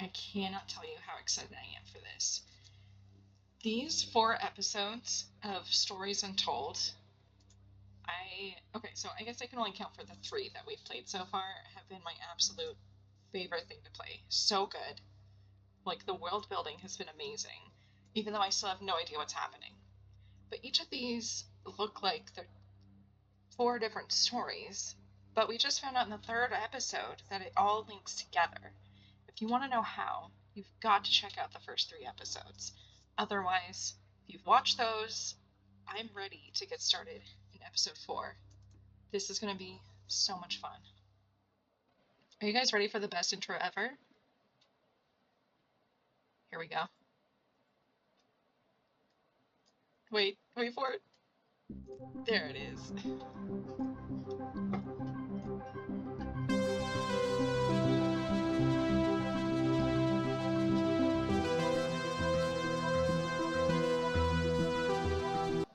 I cannot tell you how excited I am for this. These 4 episodes of Stories Untold, so I guess I can only count for the 3 that we've played so far, have been my absolute favorite thing to play. So good. Like, the world building has been amazing, even though I still have no idea what's happening. But each of these look like they're 4 different stories, but we just found out in the 3rd episode that it all links together. If you want to know how, you've got to check out the first 3 episodes. Otherwise, if you've watched those, I'm ready to get started in episode 4. This is going to be so much fun. Are you guys ready for the best intro ever? Here we go. Wait for it. There it is.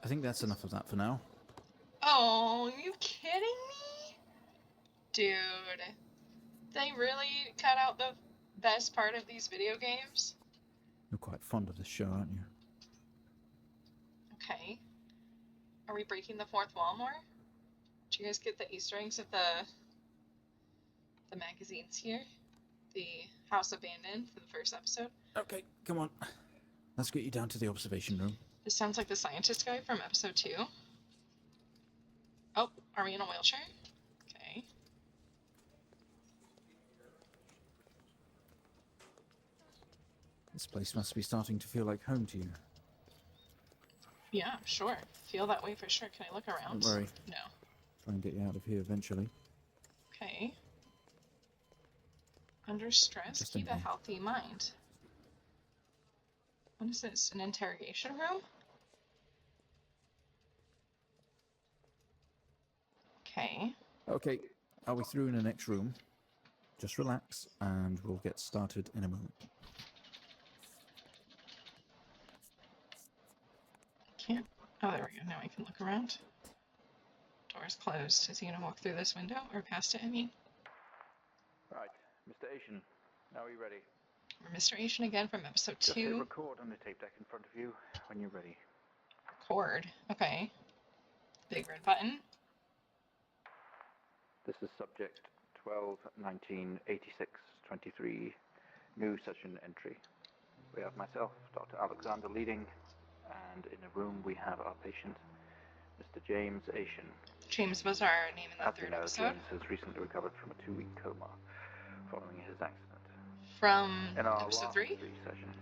I think that's enough of that for now. Oh, are you kidding me? Dude, they really cut out the best part of these video games? You're quite fond of this show, aren't you? Okay. Are we breaking the 4th wall more? Did you guys get the Easter eggs at the magazines here? The House Abandoned for the 1st episode? Okay, come on. Let's get you down to the observation room. This sounds like the scientist guy from episode 2. Oh, are we in a wheelchair? Okay. This place must be starting to feel like home to you. Yeah, sure. Feel that way for sure. Can I look around? Don't worry. No. Try and get you out of here eventually. Okay. Under stress, Just keep in a here. healthy mind. What is this? An interrogation room? Okay. Okay, are we through in the next room? Just relax, and we'll get started in a moment. Can't. Oh, there we go. Now I can look around. Door's closed. Is he gonna walk through this window or past it? I mean. Right, Mr. Asian, now are you ready? We're Mr. Asian again from episode 2. Just hit record on the tape deck in front of you when you're ready. Record. Okay. Big red button. This is subject 12/19/86/23, new session entry. We have myself, Dr. Alexander, leading, and in the room we have our patient, Mr. James Asian. James was our name in the As you 3rd know, episode. James has recently recovered from a 2-week coma following his accident. From In our episode last 3? 3 sessions,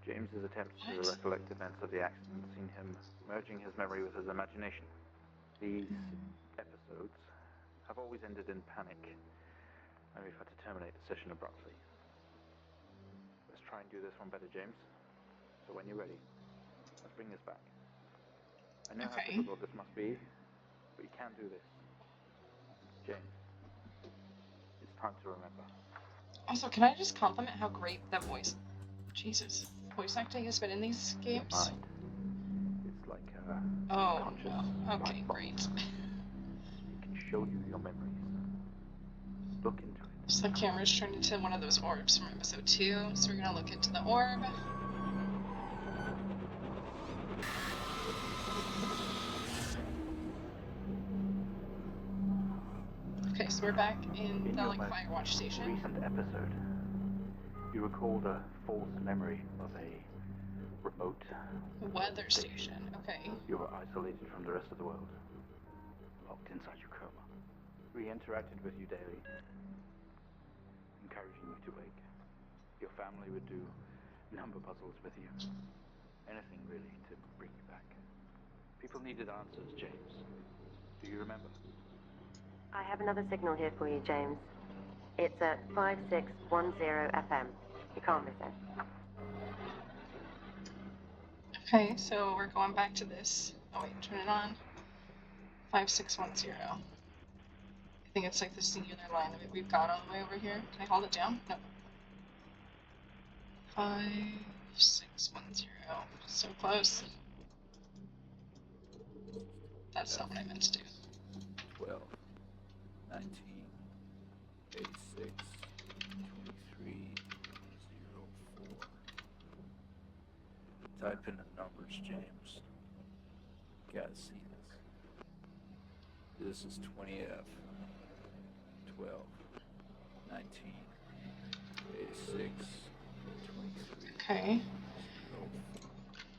James's attempts to What? recollect events of the accident seen him merging his memory with his imagination. These episodes have always ended in panic, and we've had to terminate the session abruptly. Let's try and do this one better, James. So when you're ready, let's bring this back. I know how Okay. difficult this must be, but you can do this. James, it's time to remember. Also, can I just compliment how great that voice acting has been in these games? Mind. It's like a Oh, conscious no. Okay, light bulb. great. It can show you your memories. Look into it. So the camera's turned into one of those orbs from episode 2, so we're gonna look into the orb. Okay, so we're back in the your most Firewatch station. recent episode, you recalled a false memory of a remote Weather station. Okay. You were isolated from the rest of the world, locked inside your coma. We interacted with you daily, encouraging you to wake. Your family would do number puzzles with you. Anything really to bring you back. People needed answers, James. Do you remember? I have another signal here for you, James. It's at 5610 FM. You can't miss it. Okay, so we're going back to this. Oh wait, turn it on. 5610. I think it's like the singular line that we've got all the way over here. Can I hold it down? No. 5610. So close. That's not what I meant to do. 12, 19, 86, 23, Type in the numbers, James. Gotta see this. This is 20F. 12. 19. 86. 23. Okay.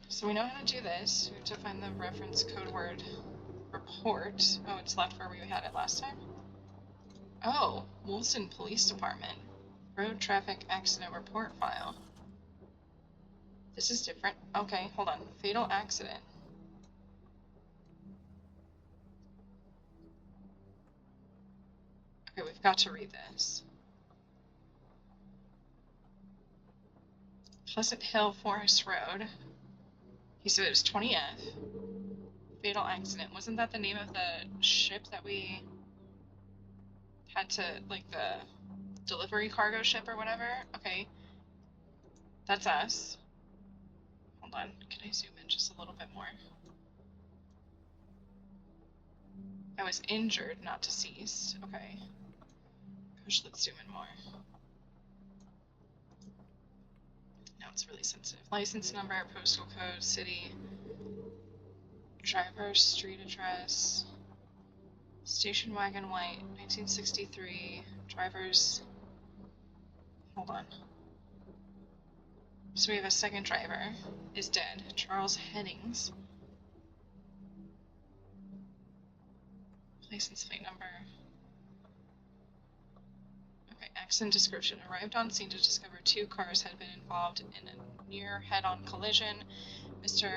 So we know how to do this. We have to find the reference code word report. Oh, it's left where we had it last time? Oh, Wilson Police Department. Road traffic accident report file. This is different. Okay, hold on. Fatal accident. Okay, we've got to read this. Pleasant Hill Forest Road. He said it was 20F. Fatal accident. Wasn't that the name of the ship that we had to, like, the delivery cargo ship or whatever? Okay. That's us. Hold on. Can I zoom in just a little bit more? I was injured, not deceased. Okay. Gosh, let's zoom in more. Now it's really sensitive. License number, postal code, city, driver, street address, station wagon white, 1963, drivers. Hold on. So we have a second driver is dead. Charles Hennings. License plate number. Okay, accident description. Arrived on scene to discover two cars had been involved in a near head-on collision. Mr.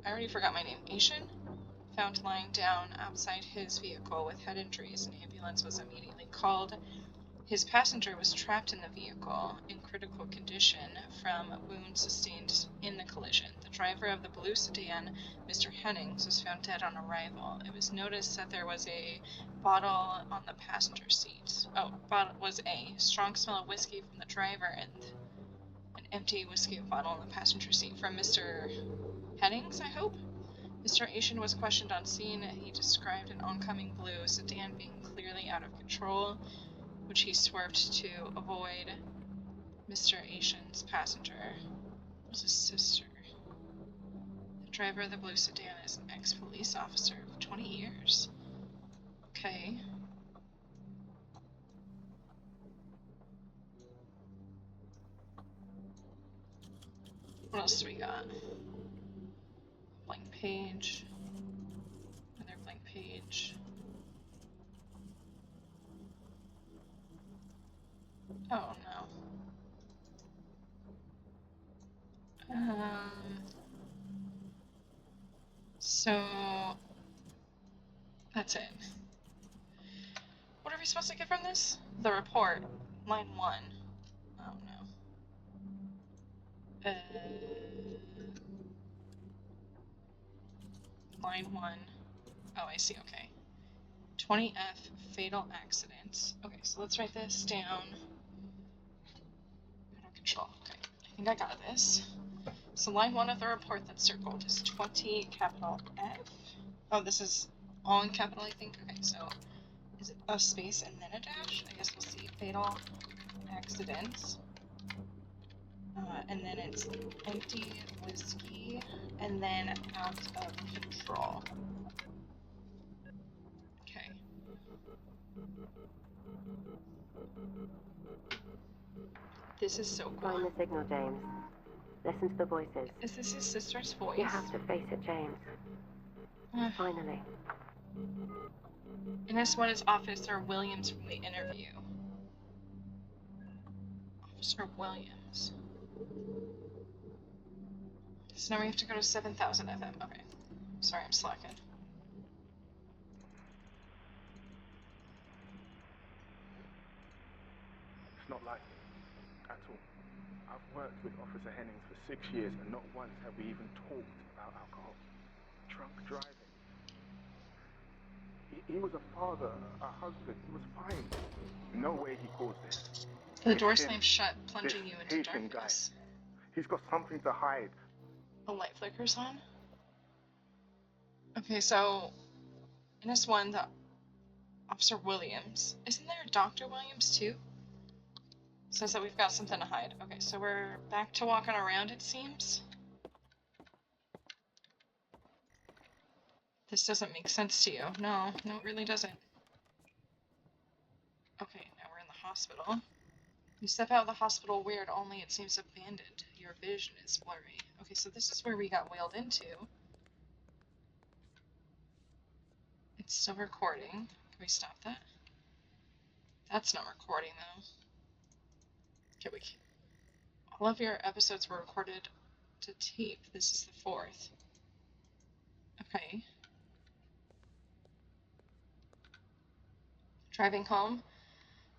I already forgot my name. Asian? Found lying down outside his vehicle with head injuries. An ambulance was immediately called. His passenger was trapped in the vehicle in critical condition from wounds sustained in the collision. The driver of the blue sedan, Mr. Hennings, was found dead on arrival. It was noticed that there was a bottle on the passenger seat. Oh, bottle was a strong smell of whiskey from the driver and an empty whiskey bottle on the passenger seat from Mr. Hennings, I hope? Mr. Asian was questioned on scene. He described an oncoming blue sedan being clearly out of control, which he swerved to avoid. Mr. Asian's passenger was his sister. The driver of the blue sedan is an ex-police officer of 20 years. Okay. What else do we got? Blank page. Another blank page. Oh no. So that's it. What are we supposed to get from this? The report, line 1. Oh no. Line 1. Oh, I see, okay. 20F, fatal accident. Okay, so let's write this down. Out of control. Okay, I think I got this. So line 1 of the report that's circled is 20 capital F. Oh, this is all in capital, I think. Okay, so is it a space and then a dash? I guess we'll see. Fatal accident. And then it's empty whiskey, and then out of control. Okay. This is so cool. Find the signal, James. Listen to the voices. Is this his sister's voice? You have to face it, James. Finally. And this one is Officer Williams from the interview. Officer Williams. So now we have to go to 7,000 FM. Okay. Sorry, I'm slacking. It's not like it at all. I've worked with Officer Hennings for 6 years, and not once have we even talked about alcohol. Drunk driving. He was a father, a husband. He was fine. No way he caused this. The door slams shut, plunging you into Asian darkness. guy. He's got something to hide. A light flickers on. Okay, so in this one, the Officer Williams. Isn't there a Dr. Williams too? Says that we've got something to hide. Okay, so we're back to walking around, it seems. This doesn't make sense to you. No, it really doesn't. Okay, now we're in the hospital. You step out of the hospital weird, only it seems abandoned. Your vision is blurry. Okay, so this is where we got whaled into. It's still recording. Can we stop that? That's not recording, though. Okay, all of your episodes were recorded to tape. This is the 4th. Okay. Driving home.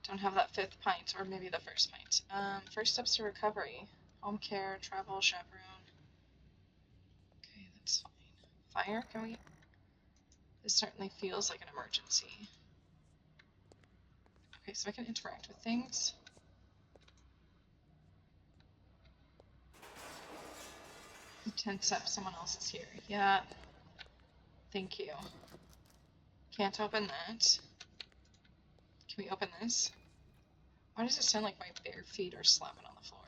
Don't have that 5th pint, or maybe the 1st pint. First steps to recovery. Home care, travel, chaperone. Okay, that's fine. Fire, can we? This certainly feels like an emergency. Okay, so I can interact with things. Tense up, someone else is here. Yeah. Thank you. Can't open that. Can we open this? Why does it sound like my bare feet are slapping on the floor?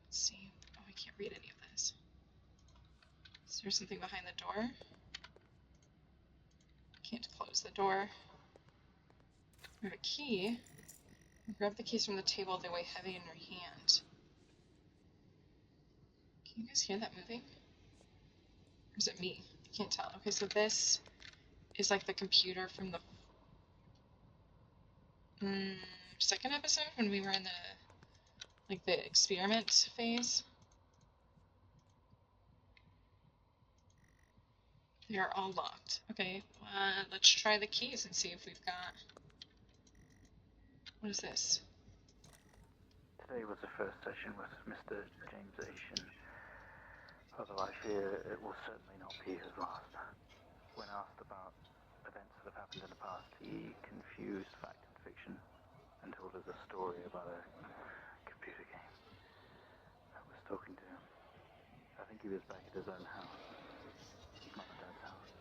Let's see. Oh, I can't read any of this. Is there something behind the door? Can't close the door. We have a key. Grab the keys from the table, they weigh heavy in your hand. Can you guys hear that moving? Or is it me? I can't tell. Okay, so this is like the computer from the 2nd episode when we were in the experiment phase. They are all locked. Okay, let's try the keys and see if we've got... What is this? Today was the first session with Mr. James Asian, although I fear it will certainly not be his last. When asked about events that have happened in the past, he confused fact and fiction and told us a story about a computer game. I was talking to him. I think he was back at his own house, Mum and Dad's house,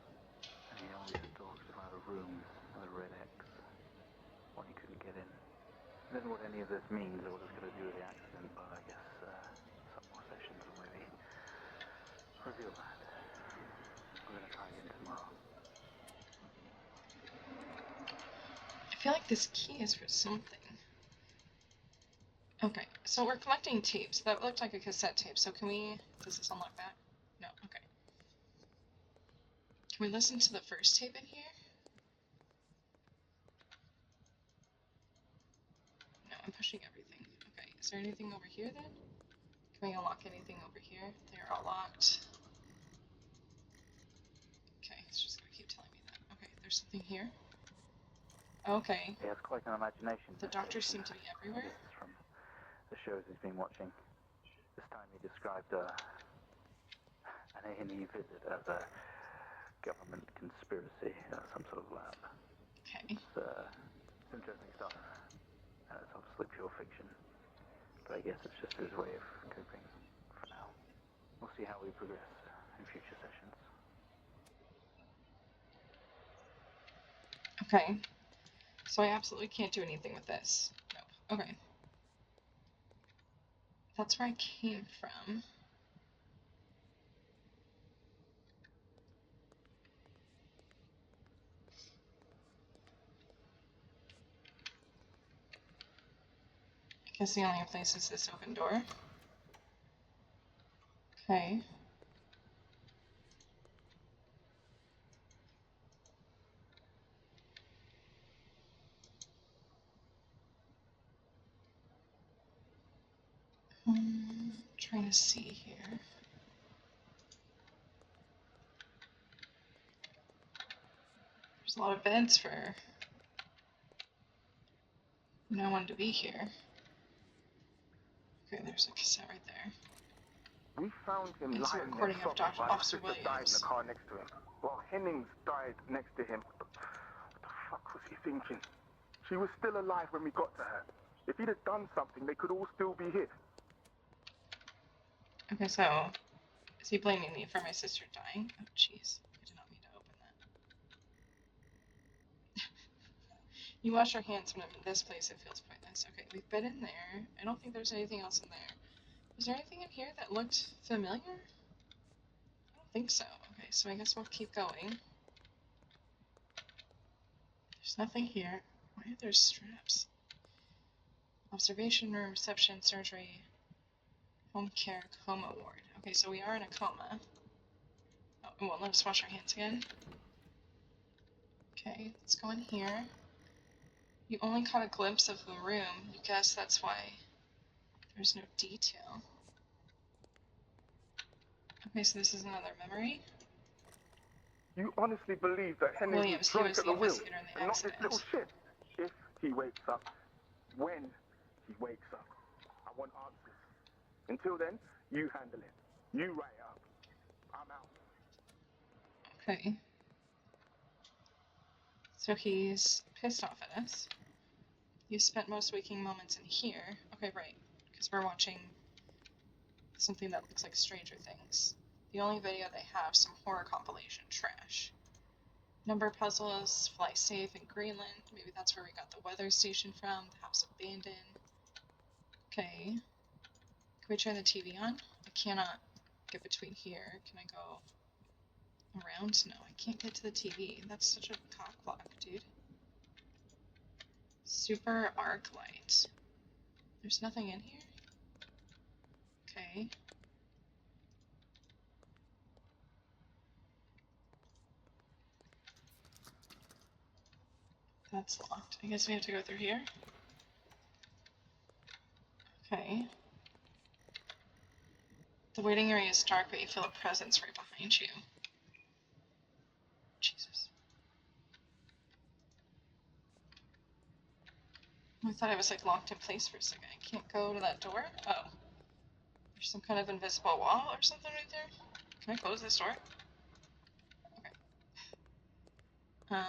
and he always talked about a room with a red X, one he couldn't get in. I don't know what any of this means or what it's going to do with the accident, but I guess some more sessions will maybe reveal that. We're going to try again tomorrow. I feel like this key is for something. Okay, so we're collecting tapes. That looked like a cassette tape, so can we... Does this unlock that? No, okay. Can we listen to the first tape in here? No, I'm pushing everything. Okay, is there anything over here then? Can we unlock anything over here? They're all locked. Okay, it's just gonna keep telling me that. Okay, there's something here. Okay. He has quite an imagination. The doctors seem to be everywhere. This is from the shows he's been watching. This time he described an A&E visit as a government conspiracy, some sort of lab. Okay. It's interesting stuff. And it's obviously pure fiction. But I guess it's just his way of coping for now. We'll see how we progress in future sessions. Okay. So I absolutely can't do anything with this. Nope. Okay. That's where I came from. I guess the only place is this open door. Okay. Trying to see here. There's a lot of vents for no one to be here. Okay, there's a cassette right there. We found him It's a lying recording there of Dr. while Officer his sister died in Williams. the car next to him, while Hennings died next to him. What the fuck was he thinking? She was still alive when we got to her. If he'd have done something, they could all still be here. Okay, so is he blaming me for my sister dying? Oh, jeez. I did not mean to open that. You wash your hands when I'm in this place, it feels pointless. Okay, we've been in there. I don't think there's anything else in there. Was there anything in here that looked familiar? I don't think so. Okay, so I guess we'll keep going. There's nothing here. Why are there straps? Observation room, reception, surgery, home care, coma ward. Okay, so we are in a coma. Oh, it won't let us wash our hands again. Okay, let's go in here. You only caught a glimpse of the room. I guess that's why there's no detail. Okay, so this is another memory. You honestly believe that Hennings was Williams, he drunk was at the the wheel investigator in the and not this little accident. shit? If he wakes up, when he wakes up, I want answers. Until then, you handle it. You write it up. I'm out. Okay. So he's pissed off at us. You spent most waking moments in here. Okay, right. Because we're watching something that looks like Stranger Things. The only video they have, some horror compilation trash. Number puzzles, fly safe in Greenland. Maybe that's where we got the weather station from. The house abandoned. Okay. Can we turn the TV on? I cannot get between here. Can I go around? No, I can't get to the TV. That's such a cock block, dude. Super arc light. There's nothing in here? Okay. That's locked. I guess we have to go through here. Okay. The waiting area is dark, but you feel a presence right behind you. Jesus. I thought I was like locked in place for a second. I can't go to that door? Oh. There's some kind of invisible wall or something right there? Can I close this door? Okay.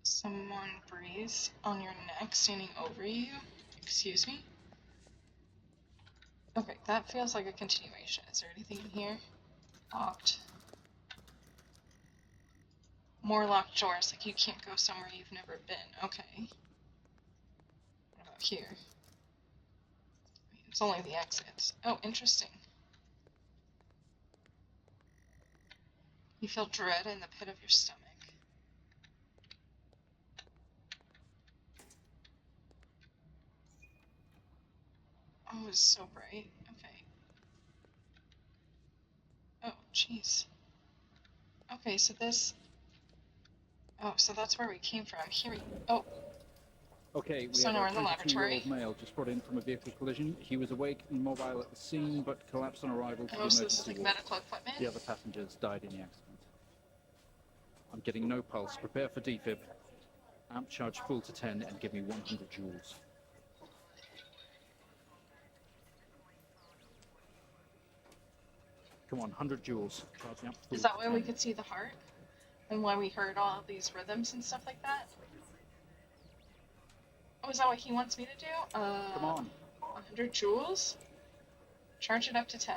Someone breathes on your neck standing over you? Excuse me? Okay, that feels like a continuation. Is there anything in here? Locked. More locked doors, like you can't go somewhere you've never been. Okay. What about here? It's only the exit. Oh, interesting. You feel dread in the pit of your stomach. Oh, it's so bright. Okay. Oh, jeez. Okay, so this... Oh, so that's where we came from. Here we... Oh, Okay, we so have now we're a in the 22-year-old laboratory. male just brought in from a vehicle collision. He was awake and mobile at the scene, but collapsed on arrival to the Oh, so this is emergency like ward. medical equipment? The other passengers died in the accident. I'm getting no pulse. Prepare for defib. Amp charge full to 10 and give me 100 joules. Come on, 100 joules. Charging up full Is that to why 10. we could see the heart? And why we heard all of these rhythms and stuff like that? Oh, is that what he wants me to do? Come on. 100 joules? Charge it up to 10.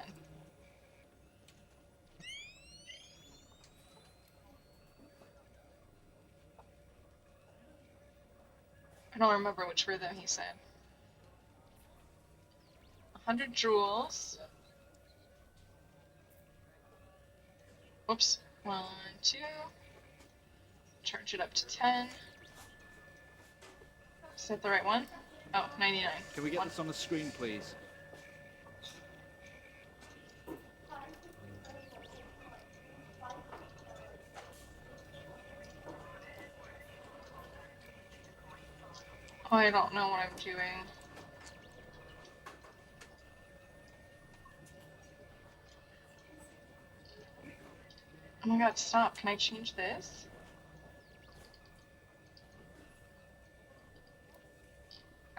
I don't remember which rhythm he said. 100 joules. Whoops. 1, 2. Charge it up to 10. Is that the right one? Oh, 99. Can we get One. this on the screen, please? Oh, I don't know what I'm doing. Oh my god, stop. Can I change this?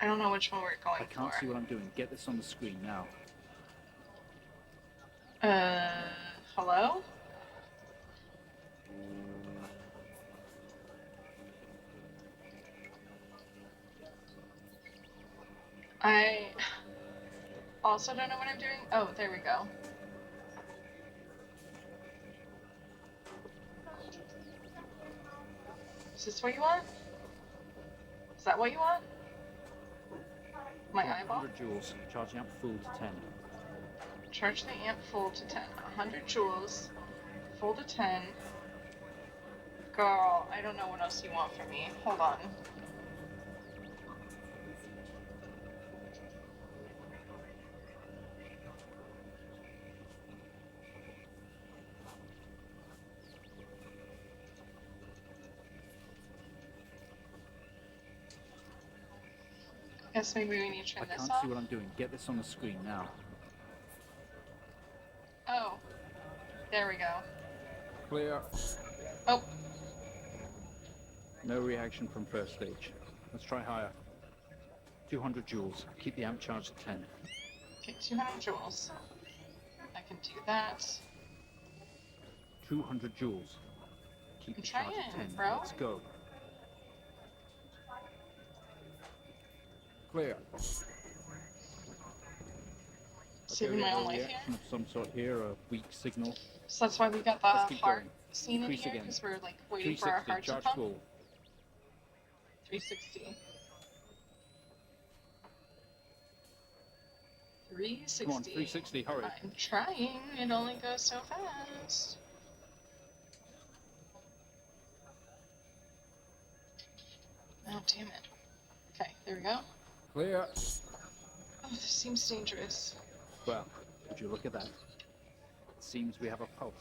I don't know which one we're going I can't for. see what I'm doing. Get this on the screen now. Hello? I also don't know what I'm doing. Oh, there we go. Is this what you want? Is that what you want? My eyeball? 100 joules. Charging up full to 10. Charge the amp full to 10. 100 joules. Full to 10. Girl, I don't know what else you want from me. Hold on. Guess maybe we need to turn I this can't off. see what I'm doing. Get this on the screen now. Oh. There we go. Clear. Oh. No reaction from first stage. Let's try higher. 200 joules. Keep the amp charged at 10. Okay, 200 joules. I can do that. 200 joules. Keep I'm the charge trying, at 10. bro. Let's go. Clear. Saving we my have own a life reaction here. of some sort here, a weak signal. So that's why we got Let's the keep heart going. scene in Increase here, again. because we're like waiting for our 360, heart to charge pump. full. 360. Come on, 360, hurry. I'm trying. It only goes so fast. Oh, damn it. Okay, there we go. Clear. Oh, this seems dangerous. Well, would you look at that? It seems we have a pulse.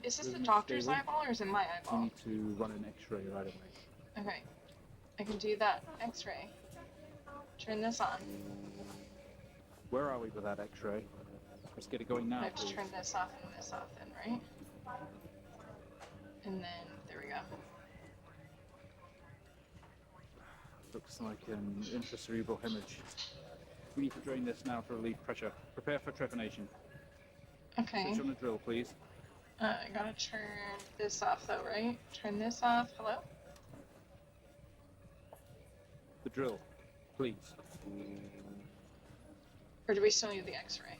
Is this the Rhythm doctor's stable. eyeball or is it my We eyeball? need to run an x-ray right away. Okay. I can do that. X-ray. Turn this on. Where are we with that x-ray? Let's get it going now, I have to please. turn this off and this off then, right? And then, there we go. Looks like an intracerebral hemorrhage. We need to drain this now to relieve pressure. Prepare for trepanation. Okay. Switch on the drill, please. I gotta turn this off though, right? Turn this off. Hello? The drill, please. Or do we still need the x-ray?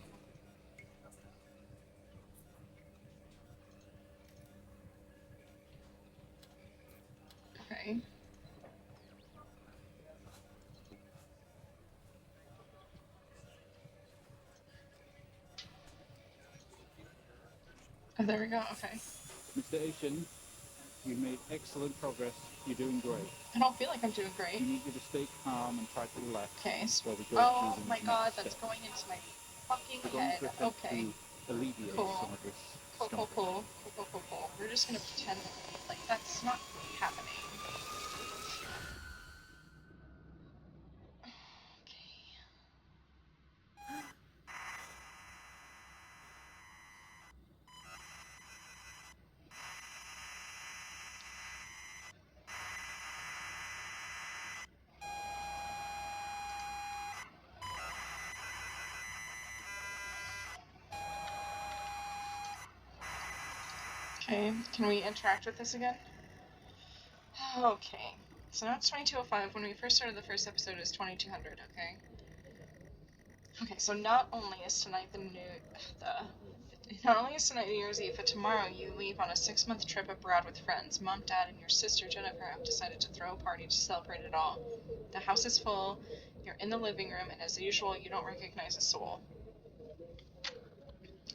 Okay. Oh, there we go. Okay. Mr. Asian, you've made excellent progress. You're doing great. I don't feel like I'm doing great. We need you to stay calm and try to relax. Okay. while we go Oh through the my next god, that's step. going into my fucking We're going head. to attempt Okay. to alleviate Cool. some of this Cool, cool, discomfort. cool. Cool, cool, cool, cool. We're just gonna pretend like that's not happening. Okay. Okay, can we interact with this again? Okay, so now it's 2205. When we first started the first episode, it was 2200, okay? Okay, so not only is tonight not only is tonight New Year's Eve, but tomorrow you leave on a 6-month trip abroad with friends. Mom, Dad, and your sister Jennifer have decided to throw a party to celebrate it all. The house is full, you're in the living room, and as usual, you don't recognize a soul.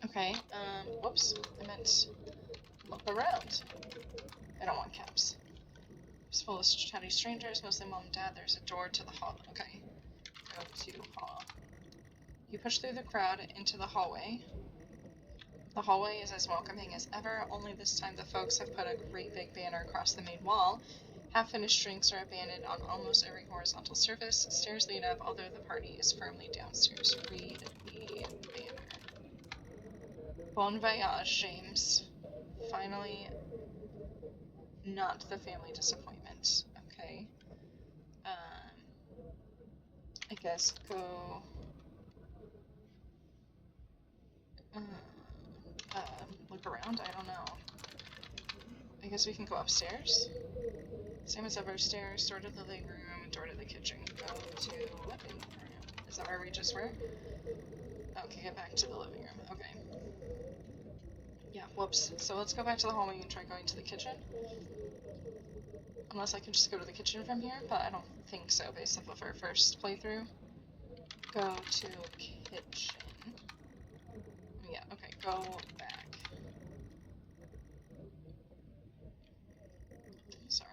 Okay, whoops, I meant look around. I don't want caps. It's full of chatty strangers, mostly mom and dad. There's a door to the hall. Okay, go to hall. You push through the crowd into the hallway. The hallway is as welcoming as ever, only this time the folks have put a great big banner across the main wall. Half-finished drinks are abandoned on almost every horizontal surface. Stairs lead up, although the party is firmly downstairs. Read the banner. Bon voyage, James. Finally, not the family disappointment. Okay. I guess go. Look around. I don't know. I guess we can go upstairs. Same as ever. Stairs. Door to the living room. Door to the kitchen. Go to living room. Is that where we just were? Okay, get back to the living room. Okay. Yeah. Whoops. So let's go back to the hallway and try going to the kitchen. Unless I can just go to the kitchen from here, but I don't think so based off of our first playthrough. Go to kitchen. Go back. Sorry,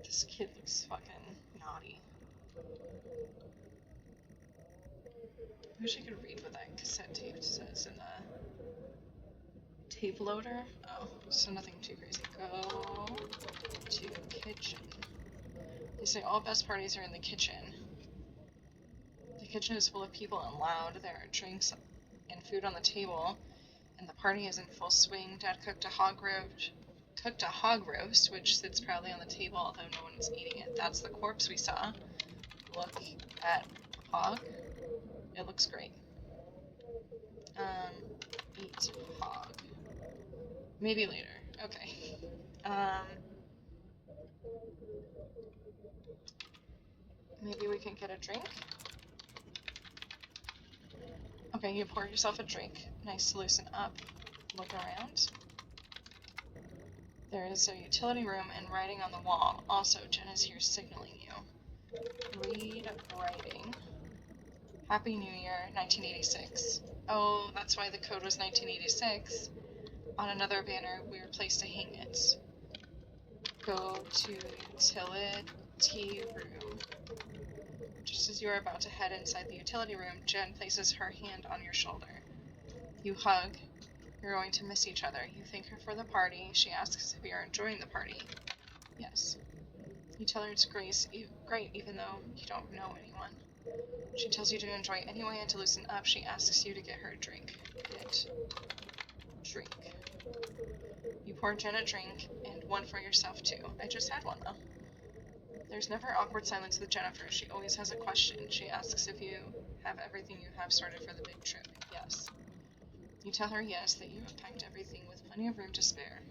this kid looks fucking naughty. I wish I could read what that cassette tape says in the tape loader. Oh, so nothing too crazy. Go to kitchen. They say all best parties are in the kitchen. The kitchen is full of people and loud. There are drinks and food on the table, and the party is in full swing. Dad cooked a hog roast, which sits proudly on the table, although no one is eating it. That's the corpse we saw. Look at hog. It looks great. Eat hog. Maybe later. Okay. Maybe we can get a drink. Okay, you pour yourself a drink. Nice to loosen up. Look around. There is a utility room and writing on the wall. Also, Jen is here signaling you. Read writing. Happy New Year, 1986. Oh, that's why the code was 1986. On another banner, we replaced to hang it. Go to utility room. Just as you are about to head inside the utility room, Jen places her hand on your shoulder. You hug. You're going to miss each other. You thank her for the party. She asks if you're enjoying the party. Yes. You tell her it's great, even though you don't know anyone. She tells you to enjoy it anyway, and to loosen up, she asks you to get her a drink. Get drink. You pour Jen a drink, and one for yourself too. I just had one though. There's never awkward silence with Jennifer. She always has a question. She asks if you have everything you have sorted for the big trip. Yes. You tell her yes, that you have packed everything with plenty of room to spare.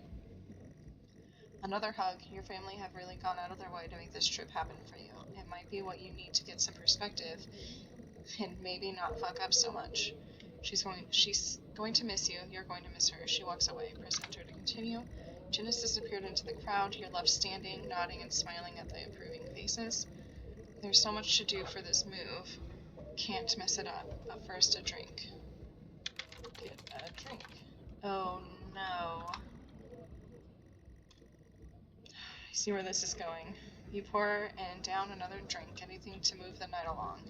Another hug. Your family have really gone out of their way to make this trip happen for you. It might be what you need to get some perspective, and maybe not fuck up so much. She's going to miss you. You're going to miss her. She walks away. Press enter to continue. Jen has disappeared into the crowd. You're left standing, nodding and smiling at the approving faces. There's so much to do for this move. Can't mess it up. But first, a drink. Get a drink. Oh no. I see where this is going. You pour and down another drink, anything to move the night along.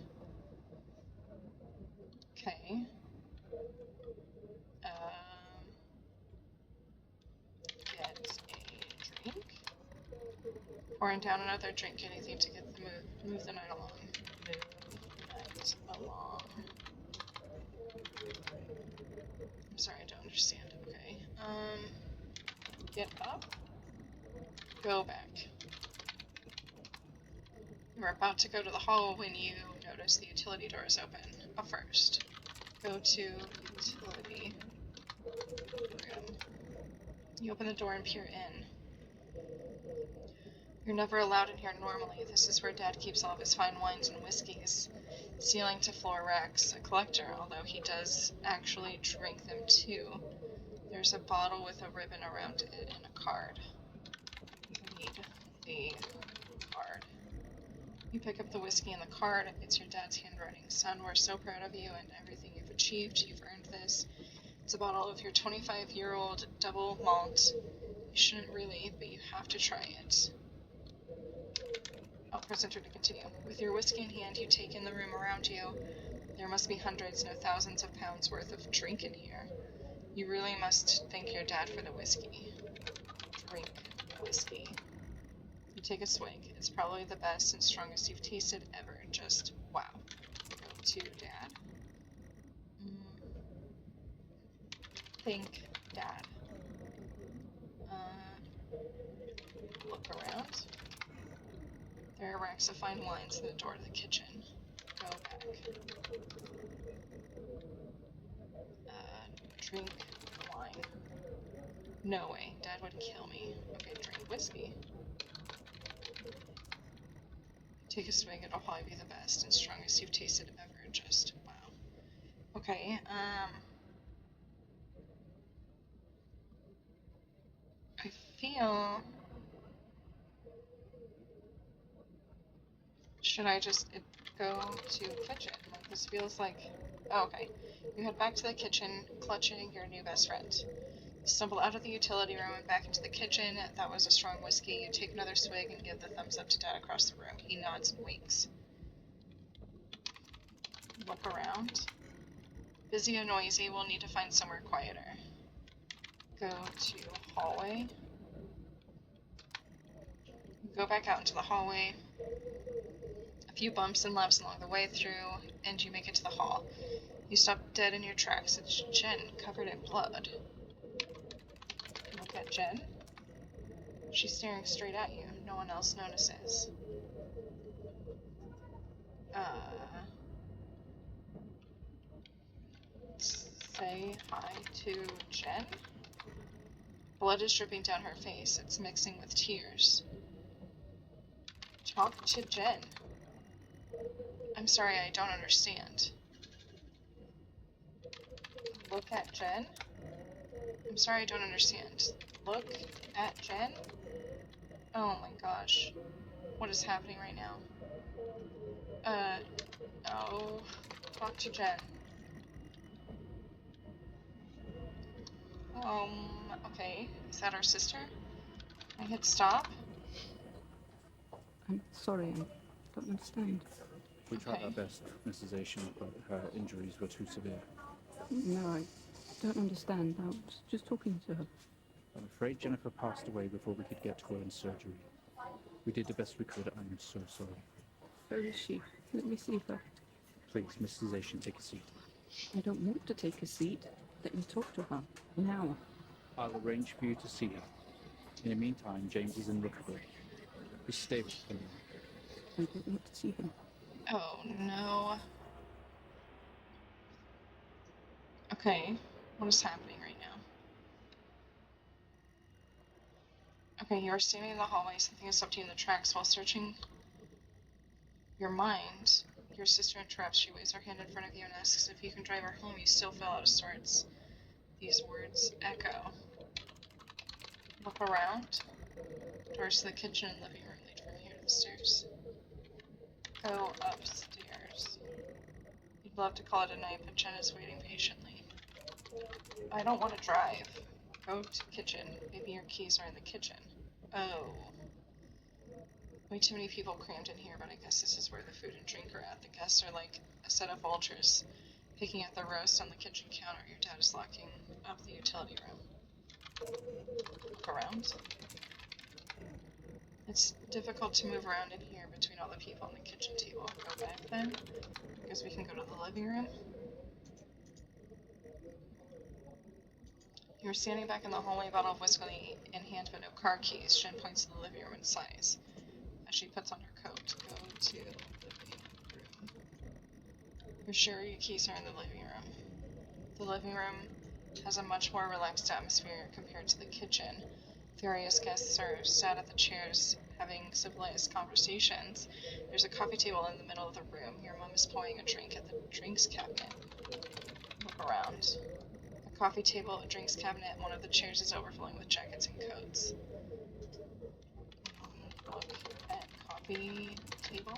Okay. Get a drink. Pouring down another drink, anything to get the move the night along. Move night along. I'm sorry, I don't understand. Okay. Get up. Go back. You are about to go to the hall when you notice the utility door is open. Up first. Go to utility room. You open the door and peer in. You're never allowed in here normally. This is where Dad keeps all of his fine wines and whiskeys. Ceiling to floor racks. A collector, although he does actually drink them too. There's a bottle with a ribbon around it and a card. Read the card. You pick up the whiskey and the card. It's your dad's handwriting. Son, we're so proud of you and everything you've achieved. You've earned this. It's a bottle of your 25-year-old double malt. You shouldn't really, but you have to try it. I'll press enter to continue. With your whiskey in hand, you take in the room around you. There must be hundreds, no thousands of pounds worth of drink in here. You really must thank your dad for the whiskey. Drink whiskey. You take a swig. It's probably the best and strongest you've tasted ever. Just wow. Go to Dad. Thank Dad. Look around. There are racks of fine wines in the door to the kitchen. Go back. Drink wine. No way. Dad would kill me. Okay, drink whiskey. Take a swig, it'll probably be the best and strongest you've tasted ever. Just wow. Okay, I feel... Should I just go to kitchen? Like, this feels like Oh, okay. You head back to the kitchen, clutching your new best friend. You stumble out of the utility room and back into the kitchen. That was a strong whiskey. You take another swig and give the thumbs up to Dad across the room. He nods and winks. Look around. Busy and noisy, we'll need to find somewhere quieter. Go to hallway. Go back out into the hallway. A few bumps and laps along the way through, and you make it to the hall. You stop dead in your tracks. It's Jen, covered in blood. Look at Jen. She's staring straight at you. No one else notices. Say hi to Jen? Blood is dripping down her face. It's mixing with tears. Talk to Jen. I'm sorry, I don't understand. Look at Jen? I'm sorry, I don't understand. Look at Jen? Oh my gosh. What is happening right now? Oh. Talk to Jen. Okay. Is that our sister? I hit stop? I'm sorry, I don't understand. We tried Okay. our best, Mrs. Asian, but her injuries were too severe. No, I don't understand. I was just talking to her. I'm afraid Jennifer passed away before we could get to her in surgery. We did the best we could. I'm so sorry. Where is she? Let me see her. Please, Mrs. Asian, take a seat. I don't want to take a seat. Let me talk to her. Now. I'll arrange for you to see her. In the meantime, James is in recovery. Please stay with him. I don't want to see him. Oh no. Okay. What is happening right now? Okay, you are standing in the hallway. Something is stopped you in the tracks while searching your mind. Your sister interrupts. She waves her hand in front of you and asks if you can drive her home. You still feel out of sorts. These words echo. Look around. Doors to the kitchen and living room lead from here to the stairs. Go upstairs. You'd love to call it a night, but Jen is waiting patiently. I don't want to drive. Go to the kitchen. Maybe your keys are in the kitchen. Oh. Way too many people crammed in here, but I guess this is where the food and drink are at. The guests are like a set of vultures, picking at the roast on the kitchen counter. Your dad is locking up the utility room. Look around. It's difficult to move around in here between all the people on the kitchen table. Go back then, because we can go to the living room. You're standing back in the hallway, bottle of whiskey in hand, but no car keys. Jen points to the living room and sighs. As she puts on her coat, go to the living room. You're sure your keys are in the living room. The living room has a much more relaxed atmosphere compared to the kitchen. Various guests are sat at the chairs having civilized conversations. There's a coffee table in the middle of the room. Your mom is pouring a drink at the drinks cabinet. Look around. A coffee table, a drinks cabinet, and one of the chairs is overflowing with jackets and coats. Look at coffee table.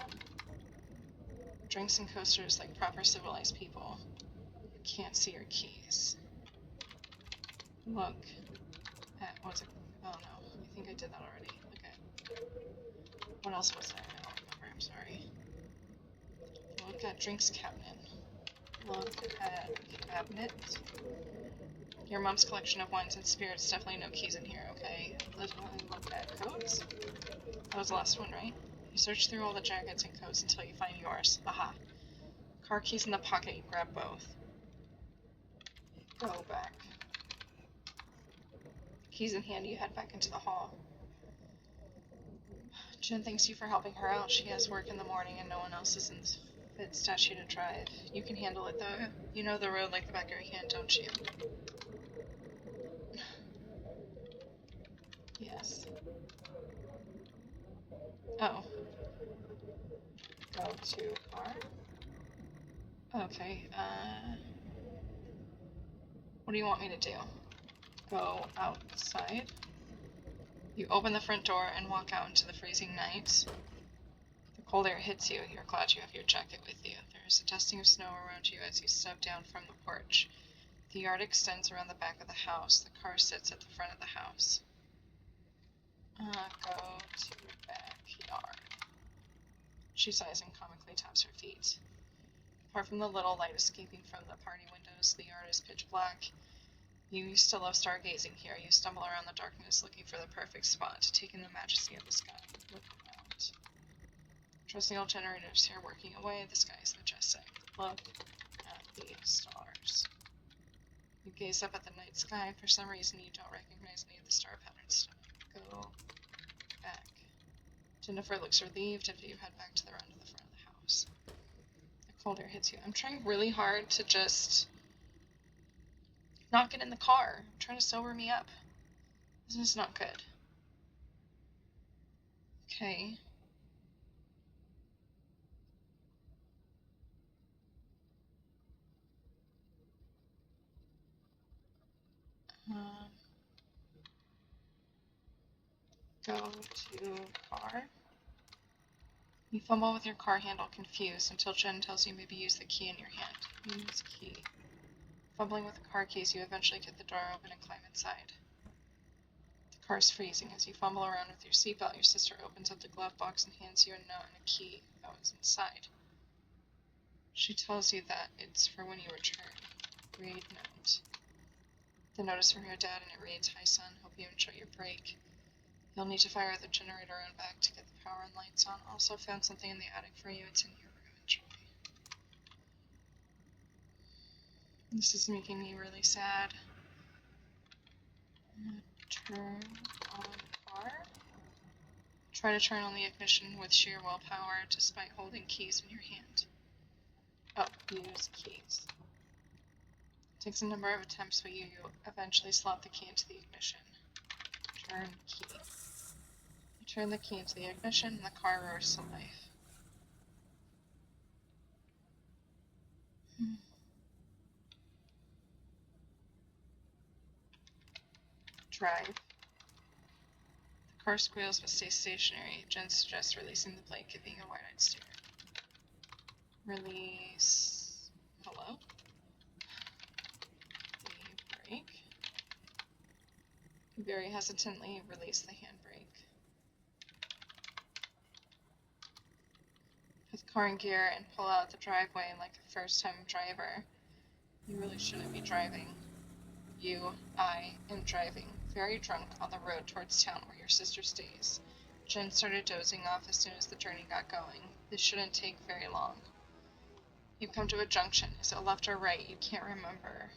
Drinks and coasters like proper civilized people. You can't see your keys. Look at, what's it? Oh no, I think I did that already. Look at, what else was there? I don't remember, I'm sorry. Look at drinks cabinet. Look at cabinet. Your mom's collection of wines and spirits, definitely no keys in here, okay? Let's look at coats. That was the last one, right? You search through all the jackets and coats until you find yours. Aha. Car keys in the pocket, you grab both. Go back. Keys in hand, you head back into the hall. Jen thanks you for helping her out. She has work in the morning and no one else is in fit statue to drive. You can handle it though. You know the road like the back of your hand, don't you? Yes. Oh. Go to car. Okay, what do you want me to do? Go outside. You open the front door and walk out into the freezing night. The Cold air hits you. You're glad you have your jacket with you. There is a dusting of snow around you as you step down from the porch. The yard extends around the back of the house. The car sits at the front of the house. Go to backyard. She sighs and comically taps her feet. Apart from the little light escaping from the party windows, the yard is pitch black. You used to love stargazing here. You stumble around the darkness looking for the perfect spot to take in the majesty of the sky. Look around. Trusty old generators here working away. The sky is majestic. Look at the stars. You gaze up at the night sky. For some reason, you don't recognize any of the star patterns. Go back. Jennifer looks relieved after you head back to the round of the front of the house. The cold air hits you. I'm trying really hard to just not get in the car. I'm trying to sober me up. This is not good. Okay. Go to car. You fumble with your car handle, confused, until Jen tells you maybe use the key in your hand. Use key. Fumbling with the car keys, you eventually get the door open and climb inside. The car is freezing. As you fumble around with your seatbelt, your sister opens up the glove box and hands you a note and a key that was inside. She tells you that it's for when you return. Read note. The note is from your dad and it reads, Hi son, hope you enjoy your break. You'll need to fire the generator on back to get the power and lights on. Also found something in the attic for you. It's in your room. Enjoy. This is making me really sad. Turn on car. Try to turn on the ignition with sheer willpower despite holding keys in your hand. Oh, use keys. It takes a number of attempts, but you eventually slot the key into the ignition. Turn key. You turn the key into the ignition and the car roars to life. Drive. The car squeals but stays stationary. Jen suggests releasing the brake, giving a wide-eyed stare. Release. Hello? The brake. You very hesitantly release the handbrake. Put the car in gear and pull out the driveway like a first-time driver. You really shouldn't be driving. I am driving, very drunk, on the road towards town where your sister stays. Jen started dozing off as soon as the journey got going. This shouldn't take very long. You come to a junction. Is it left or right? You can't remember.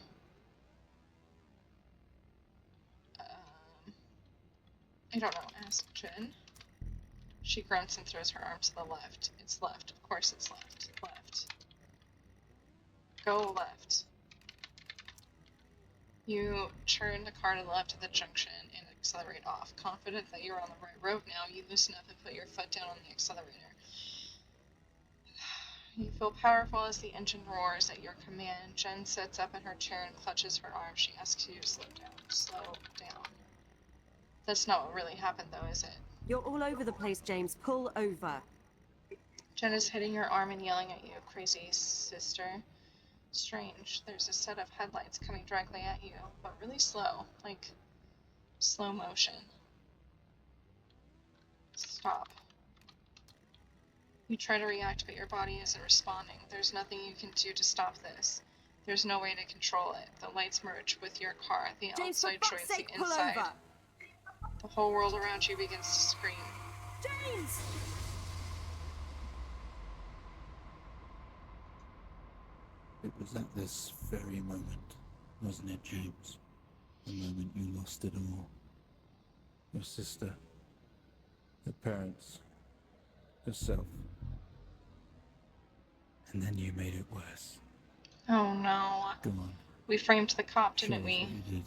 I don't know. Ask Jen. She grunts and throws her arms to the left. It's left. Of course it's left. Left. Go left. You turn the car to the left of the junction and accelerate off. Confident that you're on the right road now, you loosen up and put your foot down on the accelerator. You feel powerful as the engine roars at your command. Jen sits up in her chair and clutches her arm. She asks you to slow down. Slow down. That's not what really happened, though, is it? You're all over the place, James. Pull over. Jen is hitting your arm and yelling at you. Crazy sister. Strange. There's a set of headlights coming directly at you, but really slow. Like, slow motion. Stop. You try to react, but your body isn't responding. There's nothing you can do to stop this. There's no way to control it. The lights merge with your car. The outside joins the inside. The whole world around you begins to scream. James! It was at this very moment, wasn't it, James? The moment you lost it all. Your sister, her parents, herself. And then you made it worse. Oh no. Go on. We framed the cop, didn't Show us we? what you did.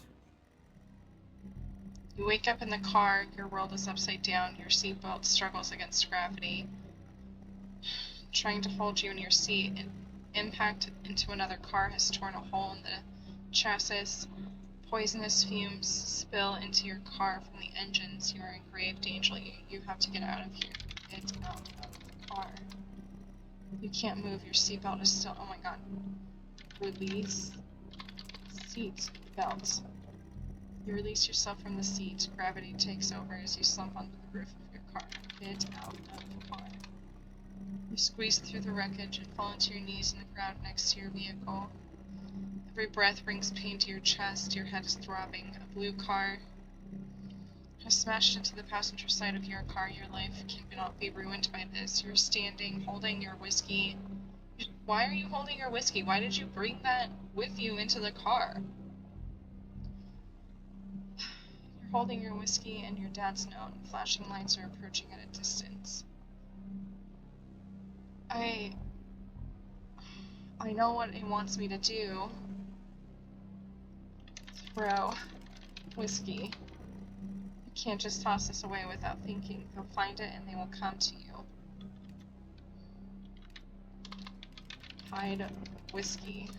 You wake up in the car, your world is upside down, your seatbelt struggles against gravity, trying to hold you in your seat. Impact into another car has torn a hole in the chassis. Poisonous fumes spill into your car from the engines. You are in grave danger. You have to get out of here. Get out of the car. You can't move, your seatbelt is still. Oh my god. Release seat belt. You release yourself from the seat. Gravity takes over as you slump onto the roof of your car. Get out of the car. You squeeze through the wreckage and fall into your knees in the ground next to your vehicle. Every breath brings pain to your chest. Your head is throbbing. A blue car has smashed into the passenger side of your car. Your life cannot be ruined by this. You're standing, holding your whiskey. Why are you holding your whiskey? Why did you bring that with you into the car? You're holding your whiskey and your dad's note. Flashing lights are approaching at a distance. I know what it wants me to do. Throw whiskey. You can't just toss this away without thinking. They'll find it and they will come to you. Hide whiskey.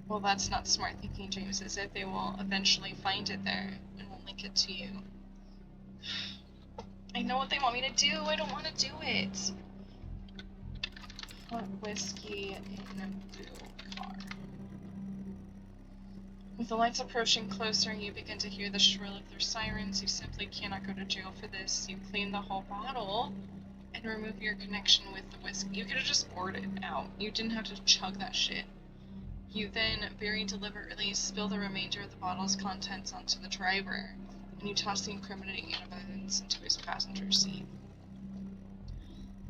Well, that's not smart thinking, James, is it? They will eventually find it there and will link it to you. I know what they want me to do. I don't want to do it. Put whiskey in a blue car. With the lights approaching closer, you begin to hear the shrill of their sirens. You simply cannot go to jail for this. You clean the whole bottle and remove your connection with the whiskey. You could have just poured it out. You didn't have to chug that shit. You then, very deliberately, spill the remainder of the bottle's contents onto the driver, and you toss the incriminating evidence into his passenger seat.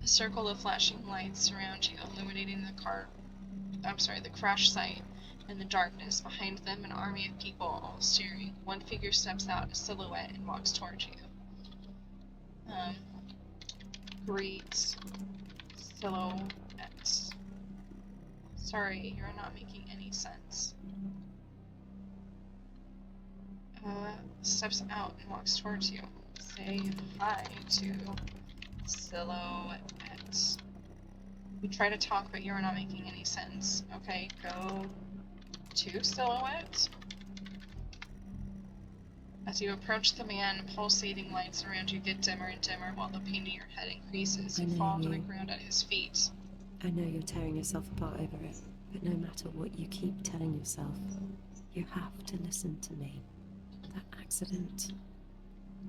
A circle of flashing lights surround you, illuminating the crash site. In the darkness, behind them, an army of people, all staring. One figure steps out, a silhouette, and walks towards you. Great silhouette. Sorry, you're not making any sense. Steps out and walks towards you. Say hi to silhouette. You try to talk, but you're not making any sense. Okay, go to silhouette. As you approach the man, pulsating lights around you get dimmer and dimmer while the pain in your head increases. You fall to the ground at his feet. I know you're tearing yourself apart over it, but no matter what you keep telling yourself, you have to listen to me. That accident,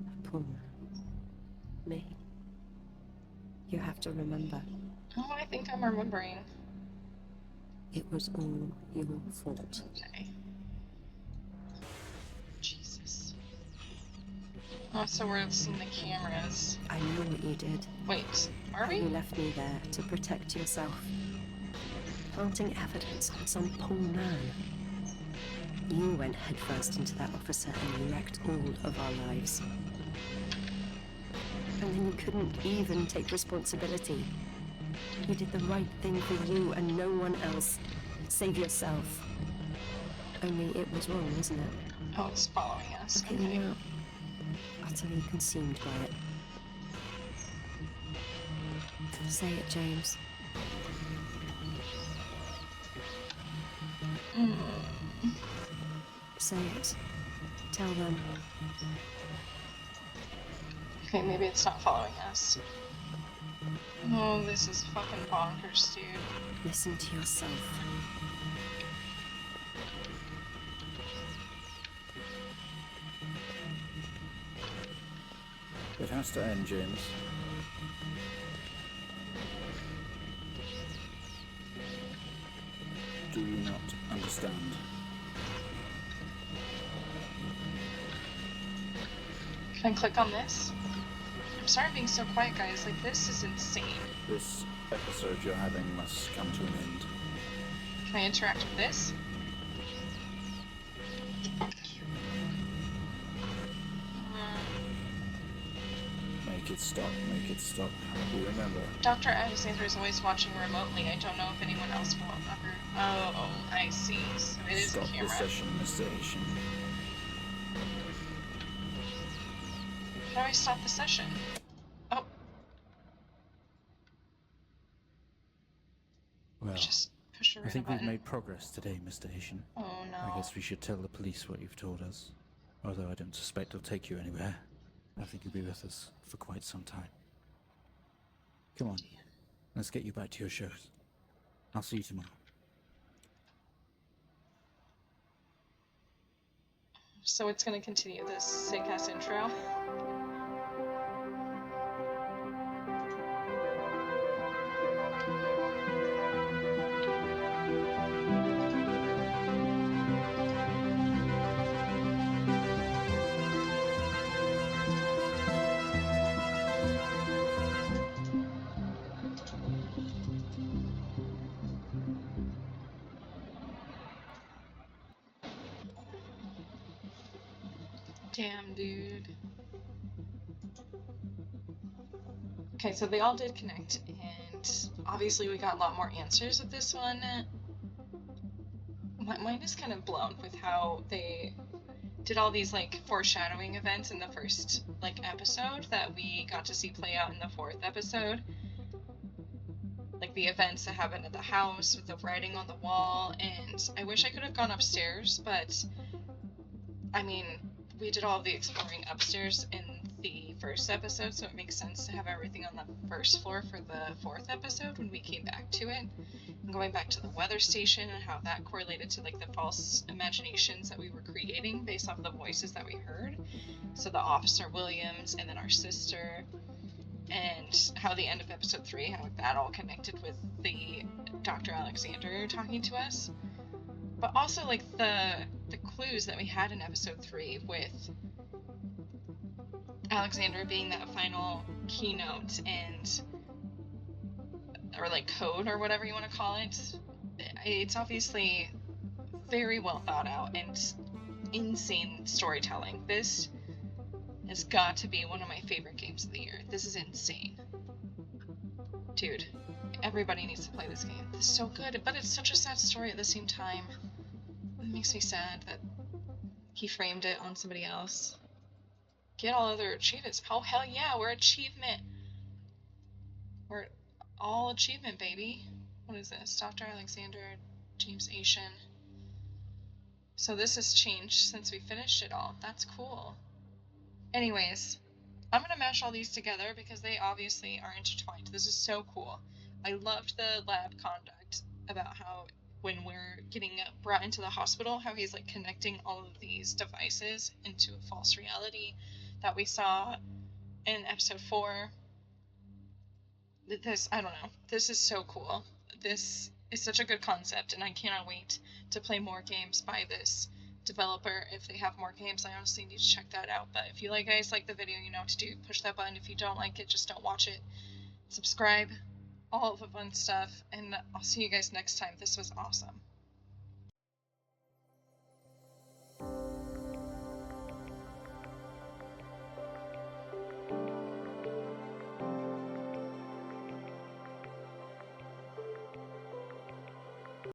that poor man, me. You have to remember. Oh, I think I'm remembering. It was all your fault. Okay. Jesus. Oh, so we're seeing the cameras. I know what you did. Wait, are How we? you left me there to protect yourself. Planting evidence on some poor man. You went headfirst into that officer and you wrecked all of our lives. And then you couldn't even take responsibility. You did the right thing for you and no one else. Save yourself. Only it was wrong, wasn't it? Oh, it's following us. Okay, Okay. now, utterly consumed by it. Say it, James. Say it. Tell them. Okay, maybe it's not following us. Oh, this is fucking bonkers, dude. Listen to yourself. It has to end, James. Do you not understand? Can I click on this? I'm sorry I'm being so quiet, guys. Like, this is insane. This episode you're having must come to an end. Can I interact with this? Make it stop, make it stop. You remember. Dr. Alexander is always watching remotely. I don't know if anyone else will ever... Oh, I see. So it is Stop a the camera. session, Mr. Asian. How do I stop the session? Oh. Well, Just push a I think button. we've made progress today, Mr. Asian. Oh no. I guess we should tell the police what you've told us. Although I don't suspect it'll take you anywhere. I think you'll be with us for quite some time. Come on, Let's get you back to your shows. I'll see you tomorrow. So it's gonna continue this sick ass intro. Damn, dude. Okay, so they all did connect, and obviously we got a lot more answers with this one. My mind is kind of blown with how they did all these like foreshadowing events in the first like episode that we got to see play out in the fourth episode. Like the events that happened at the house with the writing on the wall, and I wish I could have gone upstairs, but I mean, we did all the exploring upstairs in the first episode, so it makes sense to have everything on the first floor for the fourth episode when we came back to it. And going back to the weather station and how that correlated to like the false imaginations that we were creating based off the voices that we heard. So the Officer Williams and then our sister, and how the end of episode 3, how that all connected with the Dr. Alexander talking to us. But also like the clues that we had in episode 3 with Alexander being that final keynote and or like code or whatever you want to call it. It's obviously very well thought out and insane storytelling. This has got to be one of my favorite games of the year. This is insane. Dude, everybody needs to play this game. It's so good, but it's such a sad story at the same time. It makes me sad that he framed it on somebody else. Get all other achievements. Oh, hell yeah, we're achievement. We're all achievement, baby. What is this? Dr. Alexander, James Asian. So this has changed since we finished it all. That's cool. Anyways, I'm gonna mash all these together because they obviously are intertwined. This is so cool. I loved the lab conduct about how when we're getting brought into the hospital, how he's like connecting all of these devices into a false reality that we saw in episode 4. This, I don't know, this is so cool. This is such a good concept, and I cannot wait to play more games by this developer. If they have more games, I honestly need to check that out. But if you guys like the video, you know what to do. Push that button. If you don't like it, just don't watch it. Subscribe, all of the fun stuff, and I'll see you guys next time. This was awesome.